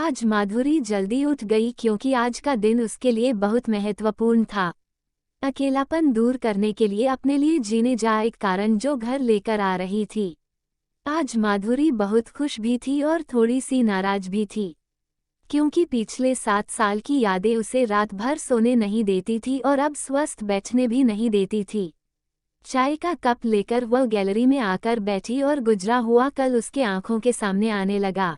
आज माधुरी जल्दी उठ गई क्योंकि आज का दिन उसके लिए बहुत महत्वपूर्ण था। अकेलापन दूर करने के लिए अपने लिए जीने जा एक कारण जो घर लेकर आ रही थी। आज माधुरी बहुत खुश भी थी और थोड़ी सी नाराज भी थी, क्योंकि पिछले 7 साल की यादें उसे रात भर सोने नहीं देती थी और अब स्वस्थ बैठने भी नहीं देती थी। चाय का कप लेकर वह गैलरी में आकर बैठी और गुजरा हुआ कल उसके आंखों के सामने आने लगा।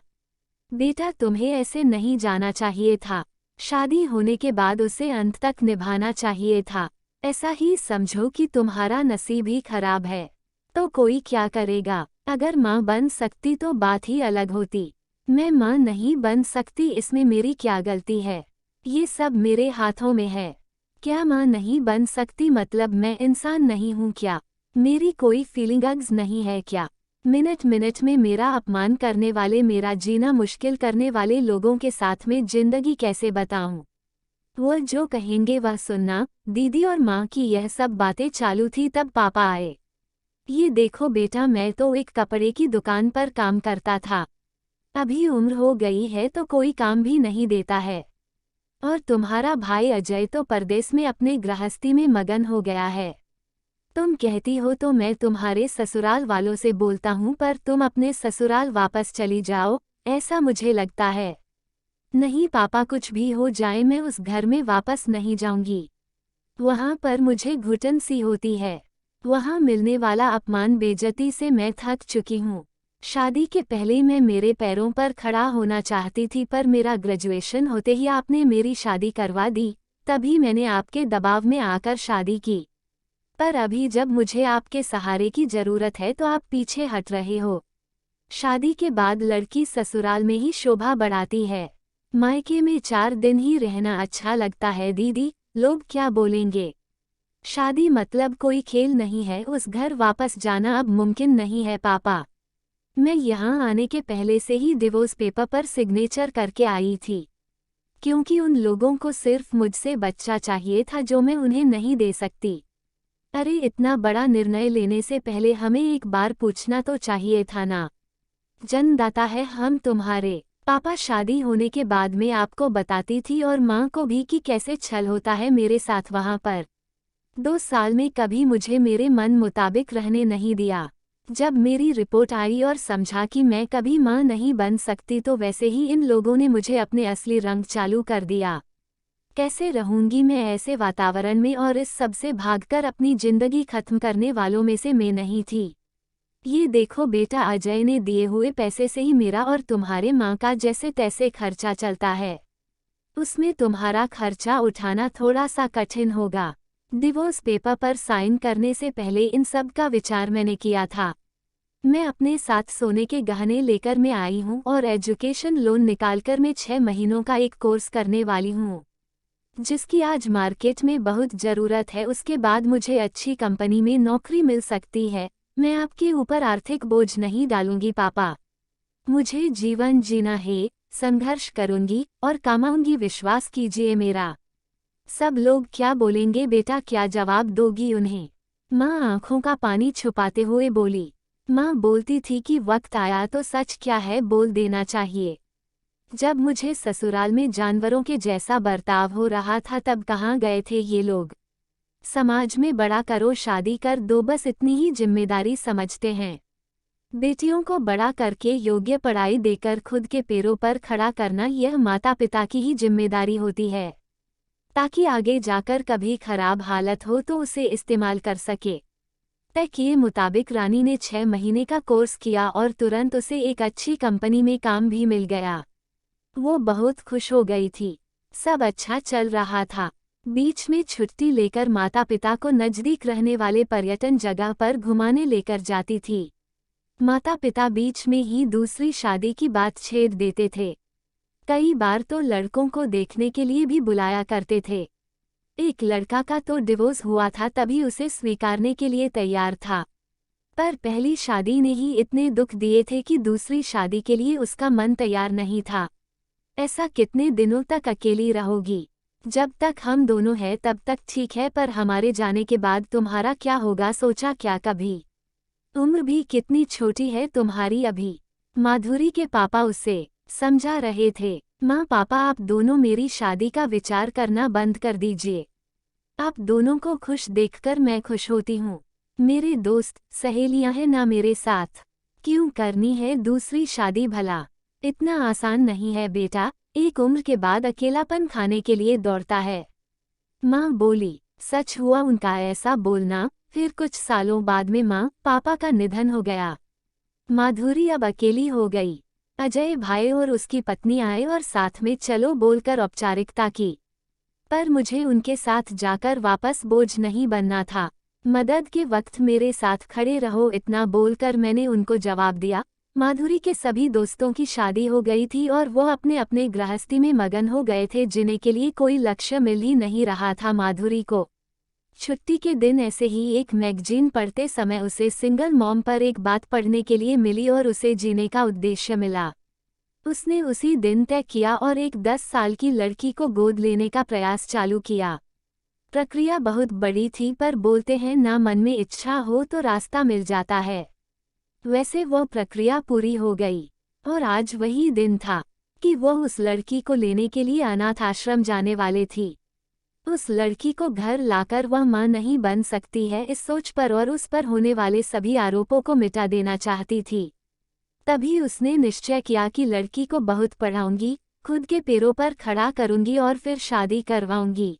बेटा, तुम्हें ऐसे नहीं जाना चाहिए था। शादी होने के बाद उसे अंत तक निभाना चाहिए था। ऐसा ही समझो कि तुम्हारा नसीब ही खराब है। तो कोई क्या करेगा? अगर माँ बन सकती तो बात ही अलग होती। मैं माँ नहीं बन सकती, इसमें मेरी क्या गलती है? ये सब मेरे हाथों में है। क्या माँ नहीं बन सकती मतलब मैं इंसान नहीं हूँ क्या? मेरी कोई फीलिंग्स नहीं है क्या? मिनट मिनट में मेरा अपमान करने वाले, मेरा जीना मुश्किल करने वाले लोगों के साथ में जिंदगी कैसे बताऊं? वो जो कहेंगे वह सुनना। दीदी और माँ की यह सब बातें चालू थी तब पापा आए। ये देखो बेटा, मैं तो एक कपड़े की दुकान पर काम करता था। अभी उम्र हो गई है तो कोई काम भी नहीं देता है। और तुम्हारा भाई अजय तो परदेश में अपने गृहस्थी में मगन हो गया है। तुम कहती हो तो मैं तुम्हारे ससुराल वालों से बोलता हूँ, पर तुम अपने ससुराल वापस चली जाओ, ऐसा मुझे लगता है। नहीं पापा, कुछ भी हो जाए मैं उस घर में वापस नहीं जाऊंगी। वहाँ पर मुझे घुटन सी होती है। वहाँ मिलने वाला अपमान, बेइज्जती से मैं थक चुकी हूँ। शादी के पहले मैं मेरे पैरों पर खड़ा होना चाहती थी, पर मेरा ग्रेजुएशन होते ही आपने मेरी शादी करवा दी। तभी मैंने आपके दबाव में आकर शादी की। पर अभी जब मुझे आपके सहारे की जरूरत है तो आप पीछे हट रहे हो। शादी के बाद लड़की ससुराल में ही शोभा बढ़ाती है। मायके में 4 दिन ही रहना अच्छा लगता है दीदी, लोग क्या बोलेंगे? शादी मतलब कोई खेल नहीं है, उस घर वापस जाना अब मुमकिन नहीं है पापा। मैं यहाँ आने के पहले से ही डिवोर्स पेपर पर सिग्नेचर करके आई थी, क्योंकि उन लोगों को सिर्फ मुझसे बच्चा चाहिए था जो मैं उन्हें नहीं दे सकती। अरे, इतना बड़ा निर्णय लेने से पहले हमें एक बार पूछना तो चाहिए था ना। जन्मदाता है हम तुम्हारे। पापा, शादी होने के बाद में आपको बताती थी और माँ को भी कि कैसे छल होता है मेरे साथ वहाँ पर। 2 साल में कभी मुझे मेरे मन मुताबिक रहने नहीं दिया। जब मेरी रिपोर्ट आई और समझा कि मैं कभी माँ नहीं बन सकती तो वैसे ही इन लोगों ने मुझे अपने असली रंग चालू कर दिया। कैसे रहूंगी मैं ऐसे वातावरण में, और इस सब से भागकर अपनी जिंदगी खत्म करने वालों में से मैं नहीं थी। ये देखो बेटा, अजय ने दिए हुए पैसे से ही मेरा और तुम्हारे माँ का जैसे तैसे खर्चा चलता है। उसमें तुम्हारा खर्चा उठाना थोड़ा सा कठिन होगा। डिवोर्स पेपर पर साइन करने से पहले इन सब का विचार मैंने किया था। मैं अपने साथ सोने के गहने लेकर मैं आई हूँ और एजुकेशन लोन निकालकर मैं 6 महीनों का एक कोर्स करने वाली हूँ, जिसकी आज मार्केट में बहुत ज़रूरत है। उसके बाद मुझे अच्छी कंपनी में नौकरी मिल सकती है। मैं आपके ऊपर आर्थिक बोझ नहीं डालूंगी पापा। मुझे जीवन जीना है, संघर्ष करूंगी और कमाऊंगी, विश्वास कीजिए मेरा। सब लोग क्या बोलेंगे बेटा, क्या जवाब दोगी उन्हें? माँ आंखों का पानी छुपाते हुए बोली। माँ बोलती थी कि वक्त आया तो सच क्या है बोल देना चाहिए। जब मुझे ससुराल में जानवरों के जैसा बर्ताव हो रहा था तब कहाँ गए थे ये लोग? समाज में बड़ा करो, शादी कर दो, बस इतनी ही जिम्मेदारी समझते हैं। बेटियों को बड़ा करके योग्य पढ़ाई देकर खुद के पैरों पर खड़ा करना यह माता पिता की ही जिम्मेदारी होती है, ताकि आगे जाकर कभी खराब हालत हो तो उसे इस्तेमाल कर सके। तय के मुताबिक रानी ने 6 महीने का कोर्स किया और तुरंत उसे एक अच्छी कंपनी में काम भी मिल गया। वो बहुत खुश हो गई थी। सब अच्छा चल रहा था। बीच में छुट्टी लेकर माता पिता को नजदीक रहने वाले पर्यटन जगह पर घुमाने लेकर जाती थी। माता पिता बीच में ही दूसरी शादी की बात छेड़ देते थे। कई बार तो लड़कों को देखने के लिए भी बुलाया करते थे। एक लड़का का तो डिवोर्स हुआ था, तभी उसे स्वीकारने के लिए तैयार था। पर पहली शादी ने ही इतने दुख दिए थे कि दूसरी शादी के लिए उसका मन तैयार नहीं था। ऐसा कितने दिनों तक अकेली रहोगी? जब तक हम दोनों हैं तब तक ठीक है, पर हमारे जाने के बाद तुम्हारा क्या होगा, सोचा क्या कभी? उम्र भी कितनी छोटी है तुम्हारी अभी। माधुरी के पापा उसे समझा रहे थे। माँ पापा, आप दोनों मेरी शादी का विचार करना बंद कर दीजिए। आप दोनों को खुश देखकर मैं खुश होती हूँ। मेरे दोस्त सहेलियां हैं ना मेरे साथ। क्यों करनी है दूसरी शादी भला? इतना आसान नहीं है बेटा, एक उम्र के बाद अकेलापन खाने के लिए दौड़ता है। माँ बोली। सच हुआ उनका ऐसा बोलना। फिर कुछ सालों बाद में माँ पापा का निधन हो गया। माधुरी अब अकेली हो गई। अजय भाई और उसकी पत्नी आए और साथ में चलो बोलकर औपचारिकता की। पर मुझे उनके साथ जाकर वापस बोझ नहीं बनना था। मदद के वक्त मेरे साथ खड़े रहो, इतना बोलकर मैंने उनको जवाब दिया। माधुरी के सभी दोस्तों की शादी हो गई थी और वो अपने अपने गृहस्थी में मगन हो गए थे, जिन्हें के लिए कोई लक्ष्य मिल ही नहीं रहा था। माधुरी को छुट्टी के दिन ऐसे ही एक मैगजीन पढ़ते समय उसे सिंगल मॉम पर एक बात पढ़ने के लिए मिली और उसे जीने का उद्देश्य मिला। उसने उसी दिन तय किया और एक 10 साल की लड़की को गोद लेने का प्रयास चालू किया। प्रक्रिया बहुत बड़ी थी, पर बोलते हैं ना, मन में इच्छा हो तो रास्ता मिल जाता है। वैसे वो प्रक्रिया पूरी हो गई और आज वही दिन था कि वो उस लड़की को लेने के लिए अनाथ आश्रम जाने वाले थी। उस लड़की को घर लाकर वह मां नहीं बन सकती है, इस सोच पर और उस पर होने वाले सभी आरोपों को मिटा देना चाहती थी। तभी उसने निश्चय किया कि लड़की को बहुत पढ़ाऊंगी, खुद के पैरों पर खड़ा करूंगी और फिर शादी करवाऊंगी।